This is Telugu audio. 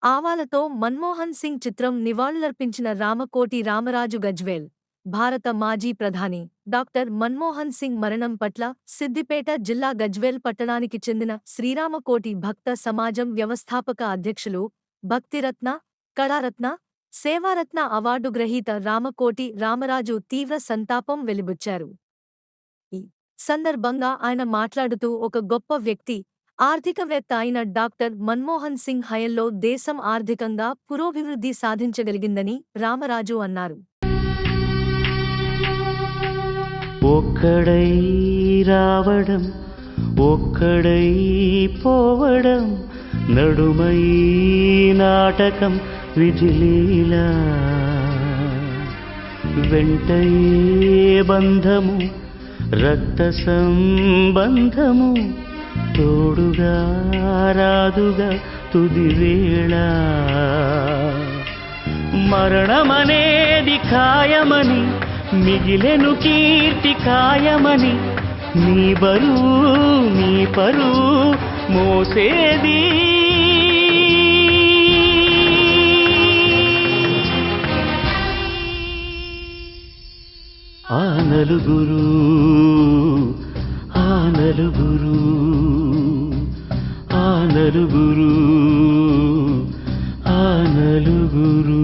ఆవాలతో మన్మోహన్ సింగ్ చిత్రం నివాళులర్పించిన రామకోటి రామరాజు గజ్వేల్. భారత మాజీ ప్రధాని డాక్టర్ మన్మోహన్ సింగ్ మరణం పట్ల సిద్దిపేట జిల్లా గజ్వేల్ పట్టణానికి చెందిన శ్రీరామకోటి భక్త సమాజం వ్యవస్థాపక అధ్యక్షులు భక్తిరత్న, కళారత్న, సేవారత్న అవార్డు గ్రహీత రామకోటి రామరాజు తీవ్ర సంతాపం వెలిబుచ్చారు. ఈ సందర్భంగా ఆయన మాట్లాడుతూ ఒక గొప్ప వ్యక్తి, ఆర్థికవేత్త అయిన డాక్టర్ మన్మోహన్ సింగ్ హయంలో దేశం ఆర్థికంగా పురోభివృద్ధి సాధించగలిగిందని రామరాజు అన్నారు. ఒక్కడై రావడం, ఒక్కడై పోవడం, నడుమై నాటకం విధిలీలా, వెంటయే బంధము రక్త సంబంధము, తోడుగా రాదుగా తుదివేళ, మరణమనేది ఖాయమని మిగిలెను కీర్తి కాయమని, నీ బరువు నీ పరువు మోసేది ఆ నలుగురు, ఆ నలుగురు, ఆ నలుగురు, ఆ నలుగురు.